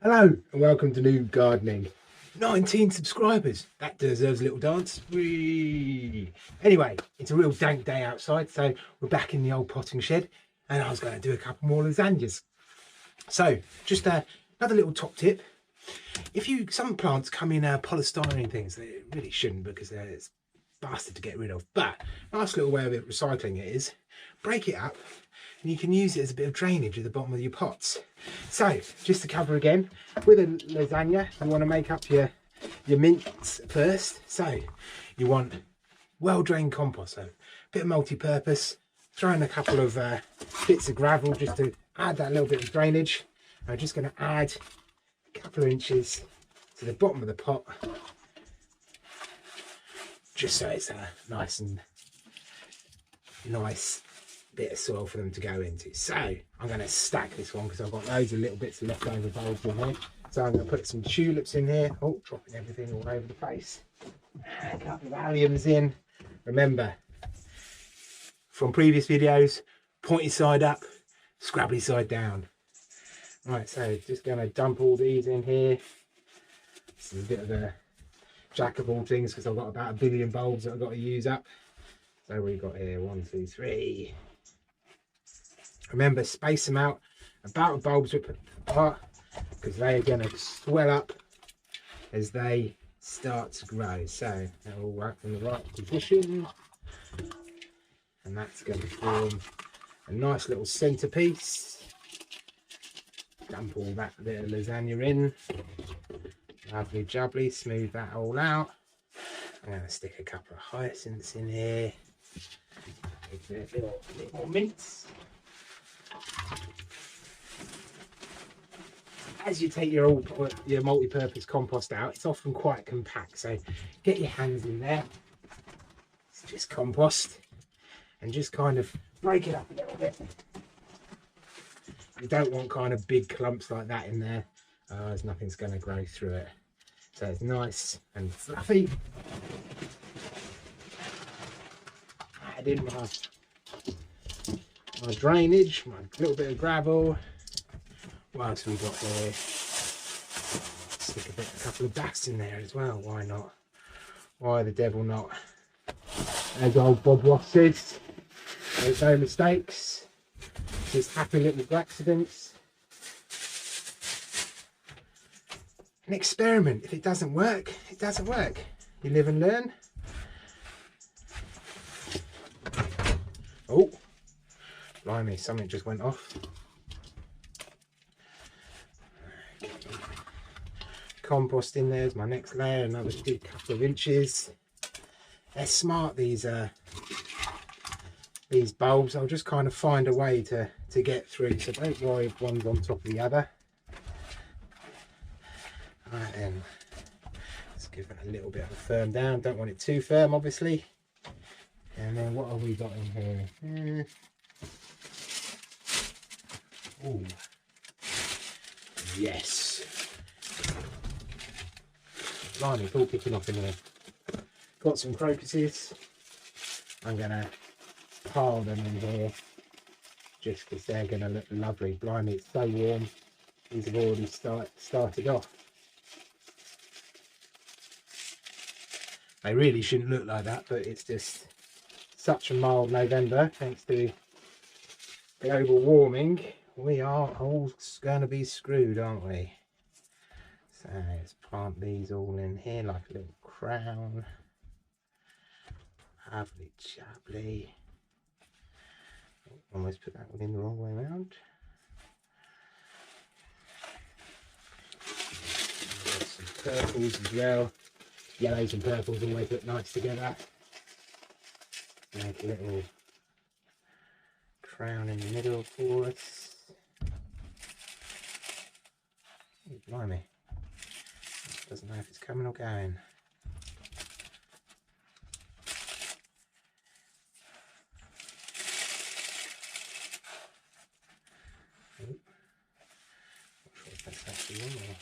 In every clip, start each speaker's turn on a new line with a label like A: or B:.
A: Hello and welcome to New Gardening. 19 subscribers. That deserves a little dance. Whee! Anyway, it's a real dank day outside, so we're back in the old potting shed and I was going to do a couple more lasagnas. So, just another little top tip. Some plants come in polystyrene things, they really shouldn't because they're bastard to get rid of. But a nice little way of recycling it is break it up and you can use it as a bit of drainage at the bottom of your pots. So just to cover again, with a lasagna you want to make up your mince first. So you want well drained compost, so a bit of multi-purpose, throw in a couple of bits of gravel just to add that little bit of drainage. I'm just going to add a couple of inches to the bottom of the pot, just so it's a nice bit of soil for them to go into. So I'm going to stack this one because I've got loads of little bits of leftover bulbs in here. So I'm going to put some tulips in here. Oh, dropping everything all over the place. A couple of aliums in. Remember from previous videos, pointy side up, scrabbly side down. Right, so just going to dump all these in here. This is a bit of a jack of all things because I've got about 1 billion bulbs that I've got to use up. So we've got here 1, 2, 3. Remember, space them out about a bulb's width apart because they are going to swell up as they start to grow. So they're all right in the right position, and that's going to form a nice little centerpiece. Dump all that bit of lasagna in. Lovely jubbly, smooth that all out. I'm going to stick a couple of hyacinths in here. A little more mince. As you take your multi-purpose compost out, it's often quite compact, so get your hands in there. It's just compost and just kind of break it up a little bit. You don't want kind of big clumps like that in there, as nothing's going to grow through it. So it's nice and fluffy. Add in my drainage, my little bit of gravel. What else have we got here? Stick a couple of bats in there as well. Why not? Why the devil not? As old Bob Ross says, there's no mistakes, just happy little accidents. An experiment. If it doesn't work, it doesn't work. You live and learn. Oh, blimey, something just went off. Compost in there is my next layer, another good couple of inches. They're smart, these bulbs. I'll just kind of find a way to get through, so don't worry if one's on top of the other. Right then, let's give it a little bit of a firm down. Don't want it too firm, obviously. And then what have we got in here? Oh, yes. Blimey, it's all kicking off in here. Got some crocuses. I'm going to pile them in here just because they're going to look lovely. Blimey, it's so warm. These have already started off. They really shouldn't look like that, but it's just such a mild November, thanks to global warming. We are all going to be screwed, aren't we? So let's plant these all in here like a little crown. Lovely jubbly. Almost put that one in the wrong way around. Some purples as well. Yellows and purples always look nice together. Make a little crown in the middle for us. Oh, blimey. Doesn't know if it's coming or going. Oh, not sure if that's actually on or...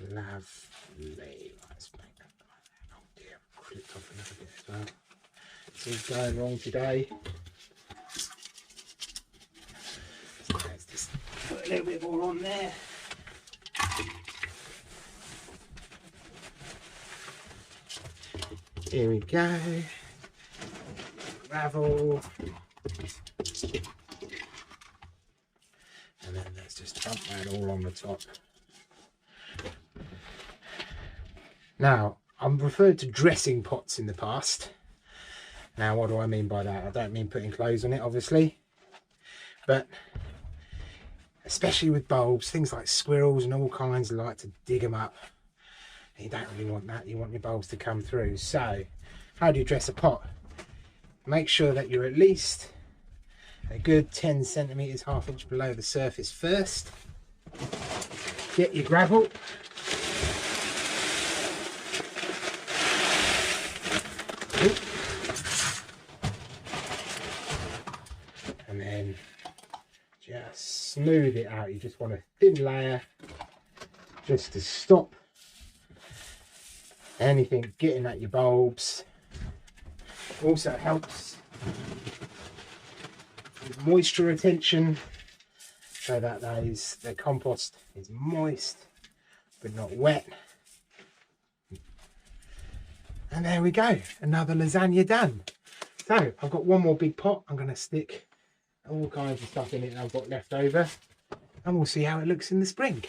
A: Lovely. Let's make that like that. Oh dear, I've clipped off another bit as well. It's all going wrong today. So let's just put a little bit more on there. Here we go. Gravel. And then let's just dump that all on the top. Now, I've referred to dressing pots in the past. Now, what do I mean by that? I don't mean putting clothes on it, obviously. But, especially with bulbs, things like squirrels and all kinds like to dig them up. You don't really want that. You want your bulbs to come through. So, how do you dress a pot? Make sure that you're at least a good 10 centimetres, ½ inch below the surface first. Get your gravel. And then just smooth it out. You just want a thin layer just to stop anything getting at your bulbs. Also helps with moisture retention, so that the compost is moist but not wet. And there we go, another lasagna done. So I've got one more big pot. I'm going to stick all kinds of stuff in it that I've got left over, and we'll see how it looks in the spring.